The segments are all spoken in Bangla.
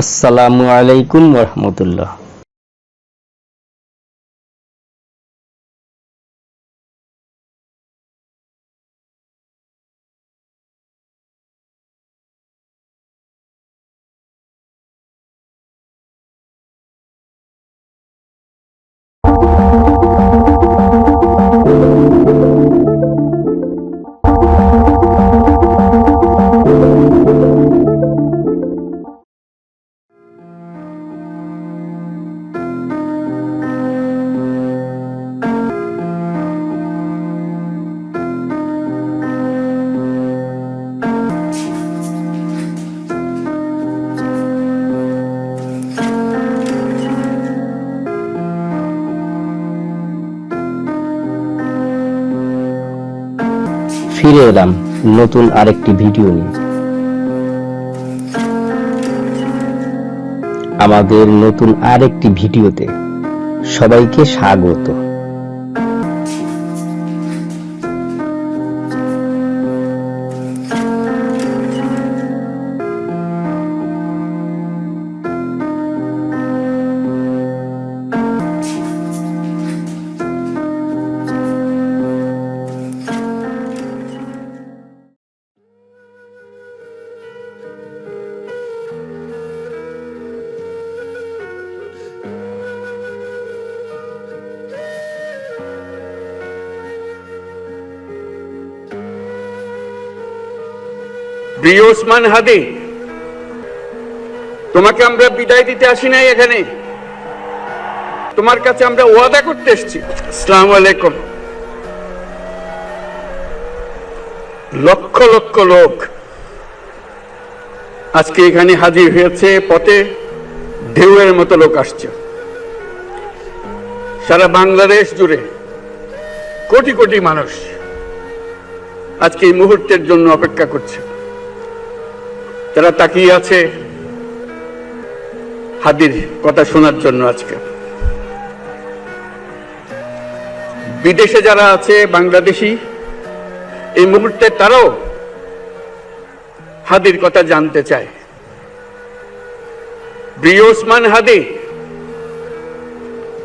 আসসালামু আলাইকুম রহমতুল্লাহ। ফিরে এলাম নতুন আরেকটি ভিডিও নিয়ে। আমাদের নতুন আরেকটি ভিডিওতে সবাইকে স্বাগত। প্রিয় ওসমান হাদি, তোমাকে আমরা বিদায় দিতে আসি নাই, এখানে তোমার কাছে আমরা ওয়াদা করতে এসেছি। আসসালামু আলাইকুম। লক্ষ লক্ষ লোক আজকে এখানে হাজির হয়েছে, পথে ঢেউয়ের মতো লোক আসছে। সারা বাংলাদেশ জুড়ে কোটি কোটি মানুষ আজকে এই মুহূর্তের জন্য অপেক্ষা করছে। তারা তাকিয়ে আছে হাদির কথা শোনার জন্য। আজকে বিদেশে যারা আছে বাংলাদেশি, এই মুহূর্তে তারাও হাদির কথা জানতে চায়। প্রিয় ওসমান হাদি,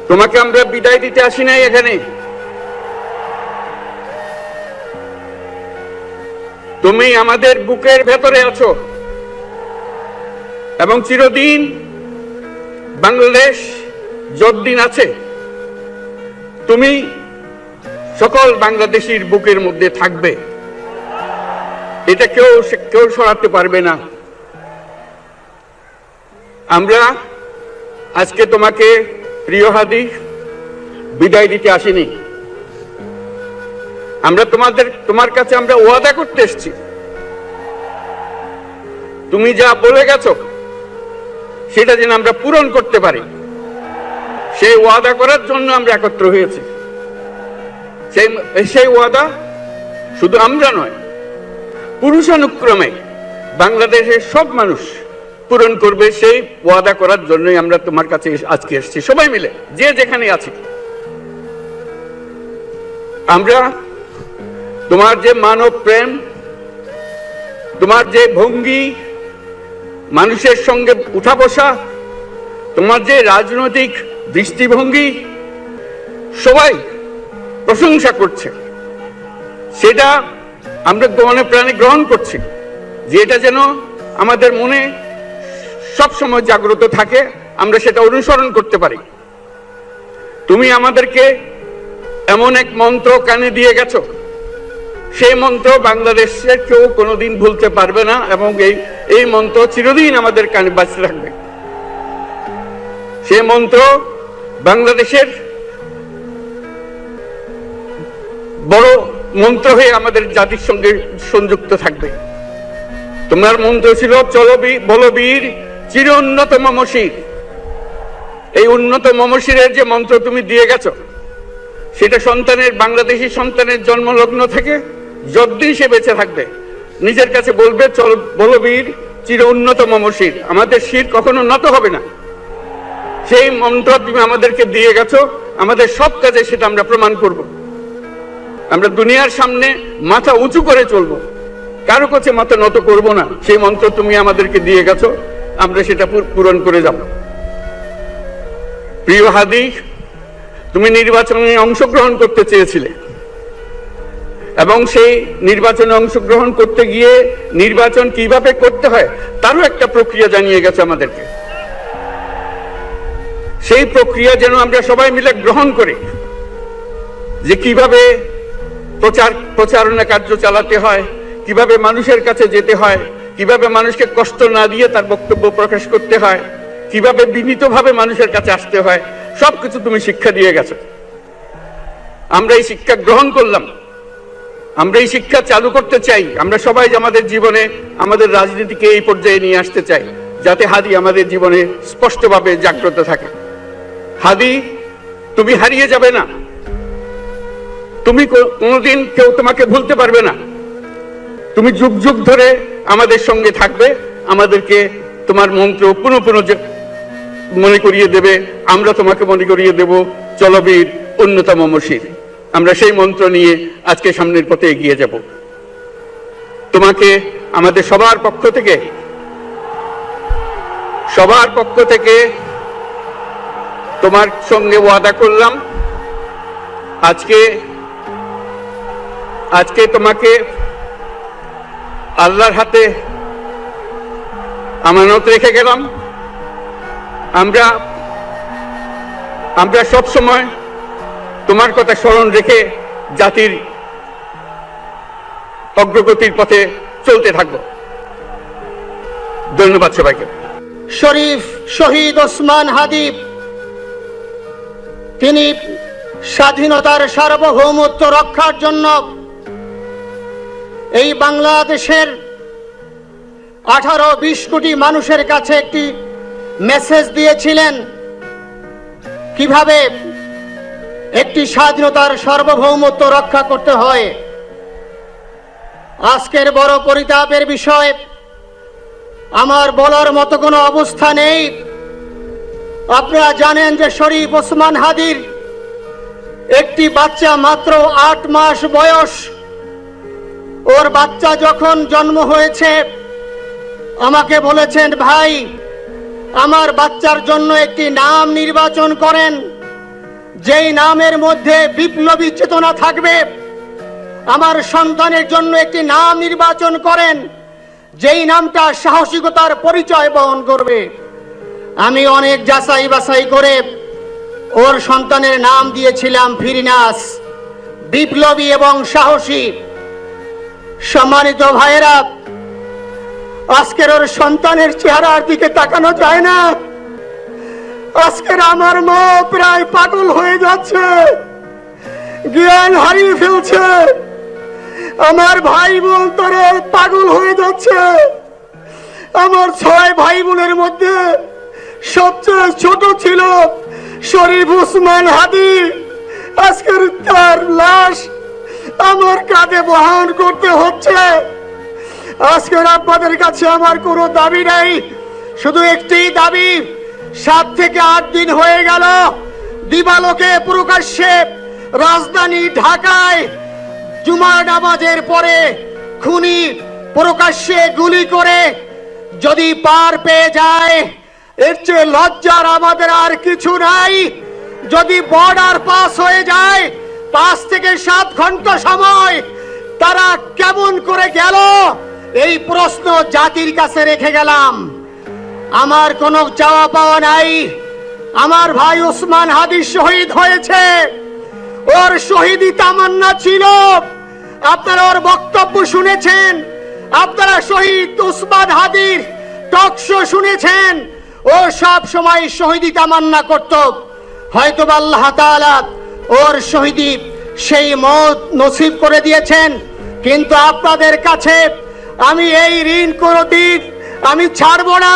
তোমাকে আমরা বিদায় দিতে আসি নাই, এখানে তুমি আমাদের বুকের ভেতরে আছো এবং চিরদিন বাংলাদেশ যতদিন আছে তুমি সকল বাংলাদেশির বুকের মধ্যে থাকবে। এটা কেউ সরাতে পারবে না। আমরা আজকে তোমাকে প্রিয় হাদি বিদায় দিতে আসিনি। আমরা তোমার কাছে আমরা ওয়াদা করতে এসেছি। তুমি যা বলে গেছো সেটা যেন আমরা পূরণ করতে পারি, সেই ওয়াদা করার জন্য আমরা একত্র হয়েছি। সেই ওয়াদা শুধু আমরা নয়, পুরুষানুক্রমে বাংলাদেশের সব মানুষ পূরণ করবে। সেই ওয়াদা করার জন্যই আমরা তোমার কাছে আজকে এসেছি, সবাই মিলে যে যেখানে আছি। আমরা তোমার যে মানব প্রেম, তোমার যে ভঙ্গি, মানুষের সঙ্গে উঠা বসা, তোমার যে রাজনৈতিক দৃষ্টিভঙ্গি, সবাই প্রশংসা করছে। সেটা আমরা মনে প্রাণে গ্রহণ করছি, যে এটা যেন আমাদের মনে সবসময় জাগ্রত থাকে, আমরা সেটা অনুসরণ করতে পারি। তুমি আমাদেরকে এমন এক মন্ত্র কানে দিয়ে গেছো, সেই মন্ত্র বাংলাদেশের কেউ কোনোদিন ভুলতে পারবে না এবং এই মন্ত্র চিরদিন আমাদের কানে বাঁচতে থাকবে। সেই মন্ত্র বাংলাদেশের বড় মন্ত্র হয়ে আমাদের জাতির সঙ্গে সংযুক্ত থাকবে। তোমার মন্ত্র ছিল চলো বলো বীর চির উন্নত মমশির। এই উন্নত মমশিরের যে মন্ত্র তুমি দিয়ে গেছো, সেটা বাংলাদেশি সন্তানের জন্মলগ্ন থেকে যতদিন সে বেঁচে থাকবে নিজের কাছে বলবে চল বলো বীর চির উন্নত মমশির, আমাদের শির কখনো নত হবে না। সেই মন্ত্র তুমি আমাদেরকে দিয়ে গেছো, আমাদের সব কাজে সেটা আমরা প্রমাণ করব। আমরা দুনিয়ার সামনে মাথা উঁচু করে চলবো, কারো কাছে মাথা নত করব না। সেই মন্ত্র তুমি আমাদেরকে দিয়ে গেছো, আমরা সেটা পূরণ করে যাব। প্রিয় হাদি, তুমি নির্বাচনে অংশগ্রহণ করতে চেয়েছিলে এবং সেই নির্বাচনে অংশগ্রহণ করতে গিয়ে নির্বাচন কিভাবে করতে হয় তারও একটা প্রক্রিয়া জানিয়ে গেছে আমাদেরকে। সেই প্রক্রিয়া যেন আমরা সবাই মিলে গ্রহণ করি, যে কিভাবে প্রচারণা কার্য চালাতে হয়, কিভাবে মানুষের কাছে যেতে হয়, কিভাবে মানুষকে কষ্ট না দিয়ে তার বক্তব্য প্রকাশ করতে হয়, কিভাবে বিনীতভাবে মানুষের কাছে আসতে হয়, সবকিছু তুমি শিক্ষা দিয়ে গেছো। আমরা এই শিক্ষা গ্রহণ করলাম, আমরা এই শিক্ষা চালু করতে চাই। আমরা সবাই আমাদের জীবনে আমাদের রাজনীতিকে এই পর্যায়ে নিয়ে আসতে চাই, যাতে হাদি আমাদের জীবনে স্পষ্টভাবে জাগ্রত থাকে। হাদি, তুমি হারিয়ে যাবে না, তুমি কোনোদিন কেউ তোমাকে ভুলতে পারবে না। তুমি যুগ যুগ ধরে আমাদের সঙ্গে থাকবে, আমাদেরকে তোমার মন্ত্র পুনঃ পুনঃ মনে করিয়ে দেবে, আমরা তোমাকে মনে করিয়ে দেব চলবীর অন্যতম মুর্শিদ। আমরা সেই মন্ত্র নিয়ে আজকে সামনের পথে এগিয়ে যাব। তোমাকে আমাদের সবার পক্ষ থেকে তোমার সঙ্গে ওয়াদা করলাম, আজকে তোমাকে আল্লাহর হাতে আমানত রেখে গেলাম। আমরা সব সময় তোমার কথা স্মরণ রেখে জাতির অগ্রগতির পথে চলতে থাকব। ধন্যবাদ সবাইকে। শরীফ শহীদ ওসমান হাদি, তিনি স্বাধীনতার সার্বভৌমত্ব রক্ষার জন্য এই বাংলাদেশের 18-20 কোটি মানুষের কাছে একটি মেসেজ দিয়েছিলেন, কিভাবে একটি স্বাধীনতার সার্বভৌমত্ব রক্ষা করতে হয়। আজকের বড় পরিতাপের বিষয়, আমার বলার মতো কোনো অবস্থা নেই। আপনারা জানেন যে শরীফ ওসমান হাদির একটি বাচ্চা মাত্র 8 মাস বয়স। ওর বাচ্চা যখন জন্ম হয়েছে আমাকে বলেছেন, ভাই আমার বাচ্চার জন্য একটি নাম নির্বাচন করেন, যেই নামের মধ্যে বিপ্লবী চেতনা থাকবে। আমার সন্তানের জন্য একটি নাম নির্বাচন করেন, যেই নামটা সাহসিকতার পরিচয় বহন করবে। আমি অনেক যাচাই বাছাই করে ওর সন্তানের নাম দিয়েছিলাম ফিরনাস, বিপ্লবী এবং সাহসী। সম্মানিত ভাইয়েরা, আজকের ওর সন্তানের চেহারার দিকে তাকানো যায় না। আজকের আমার মা প্রায় পাগল হয়ে যাচ্ছে, জ্ঞান হারিয়ে ফেলছে। আমার ভাই বোন তারা পাগল হয়ে যাচ্ছে। আমার 6 ভাই বোনের মধ্যে সবচেয়ে ছোট ছিল শরীফ ওসমান হাদি। আজকের তার লাশ আমার কাঁধে বহন করতে হচ্ছে। আজকের আপনাদের কাছে আমার কোনো দাবি নেই, শুধু একটি দাবি। 7 থেকে 8 দিন হয়ে গেল দিবালোকে প্রকাশ্যে রাজধানী ঢাকায় জুমার নামাজের পরে খুনি প্রকাশ্যে গুলি করে যদি পার পেয়ে যায়, এর চেয়ে লজ্জার আমাদের আর কিছু নাই। যদি বর্ডার পাস হয়ে যায়, 5 থেকে 7 ঘন্টা সময় তারা কেমন করে গেল, এই প্রশ্ন জাতির কাছে রেখে গেলাম। আমার কোনো চাওয়া পাওয়া নাই। আমার ভাই ওসমান হাদি শহীদ হয়েছে, ওর শহীদি তামান্না ছিল। আপনারা ওর বক্তব্য শুনেছেন, আপনারা শহীদ ওসমান হাদির টক শো শুনেছেন। ও সব সময় শহীদি তামান্না করত। হয়তো আল্লাহ তাআলা ওর শহীদি সেই মত নসিব করে দিয়েছেন। কিন্তু আপনাদের কাছে আমি এই ঋণ কোনদিন আমি ছাড়ব না।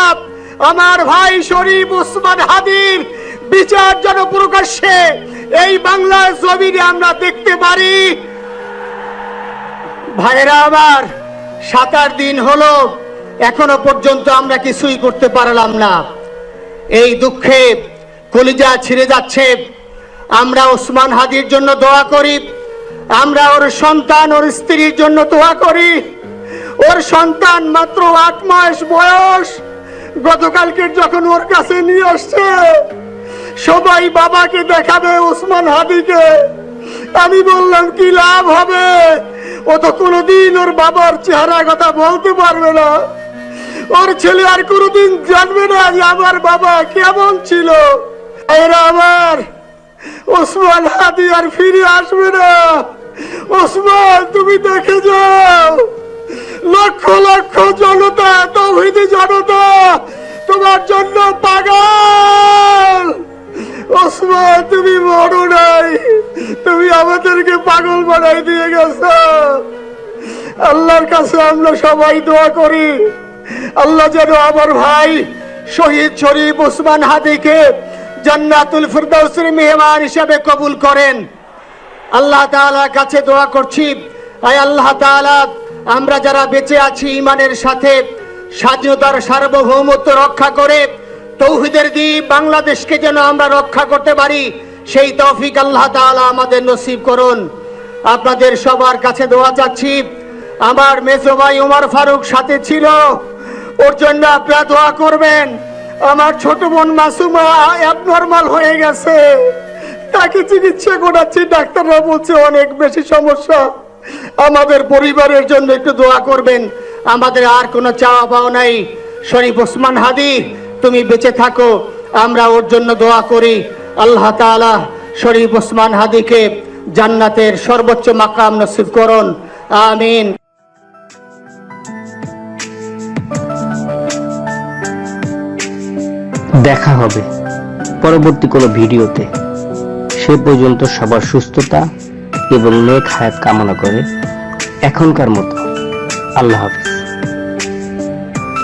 আমার ভাই শরীফ ওসমান হাদির বিচার যেন প্রকাশ্যে এই বাংলার জমিনে আমরা দেখতে পারি। ভাইরা আমার, 7-8 দিন হলো এখনো পর্যন্ত আমরা কিছুই করতে পারলাম না। এই দুঃখে কলিজা ছিঁড়ে যাচ্ছে। আমরা ওসমান হাদির জন্য দোয়া করি, আমরা ওর সন্তান ওর স্ত্রীর জন্য দোয়া করি। ওর সন্তান মাত্র 8 মাস বয়স, গতকালকে যখন ওর কাছে নিয়ে আসছে সবাই বাবাকে দেখাবে ওসমান হাদিকে, আমি বললাম কি লাভ হবে, ও তো কোনোদিন ওর বাবার চেহারা কথা বলতে পারবে না, ওর ছেলে আর কোনোদিন জানবে না যে আমার বাবা কেমন ছিল। এরা আমার ওসমান হাদি আর ফিরে আসবে না। ওসমান তুমি দেখে যাও, লক্ষ লক্ষ জনতা, তাওহীদি জনতা তোমার জন্য পাগল। ওসমান তুমি মরো নাই, তুমি আমাদেরকে পাগল বানাই দিয়ে গেছো। আল্লাহর কাছে আমরা সবাই দোয়া করি, আল্লাহ যেন আমার ভাই শহীদ শরীফ ওসমান হাদিকে জান্নাতুল ফিরদাউসের মেহমান হিসেবে কবুল করেন। আল্লাহ তাআলার কাছে দোয়া করছি, আয় আল্লাহ তাআলা, আমরা যারা বেঁচে আছি ঈমানের সাথে স্বাধীনতার সার্বভৌমত্ব রক্ষা করে তৌহিদের দ্বীপ বাংলাদেশকে যেন আমরা রক্ষা করতে পারি, সেই তৌফিক আল্লাহ তাআলা আমাদের নসিব করুন। আপনাদের সবার কাছে দোয়া চাচ্ছি। আমার মেজো ভাই ওমর ফারুক সাথে ছিল, ওর জন্য আপনারা দোয়া করবেন। আমার ছোট বোন মাসুমা অ্যাবনরমাল হয়ে গেছে, তাকে চিকিৎসা করাচ্ছি, ডাক্তাররা বলছে অনেক বেশি সমস্যা। আমাদের পরিবারের জন্য একটু দোয়া করবেন। আমাদের আর কোনো চাওয়া পাওয়া নাই। শরীফ ওসমান হাদি তুমি বেঁচে থাকো, আমরা ওর জন্য দোয়া করি। আল্লাহ তাআলা শরীফ ওসমান হাদিকে জান্নাতের সর্বোচ্চ মাকাম নসিব করুন, আমিন। দেখা হবে পরবর্তী কোনো ভিডিওতে। সে পর্যন্ত সবার সুস্থতা এবং নেক হায়াত কামনা করে এখনকার মতো আল্লাহ হাফেজ।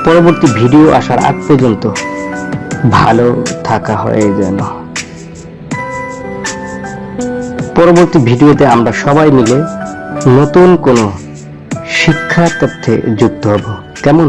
পরবর্তী ভিডিও আসার আগ পর্যন্ত ভালো থাকা হয় যেন। পরবর্তী ভিডিওতে আমরা সবাই মিলে নতুন কোনো শিক্ষা তথ্যে যুক্ত হব, কেমন?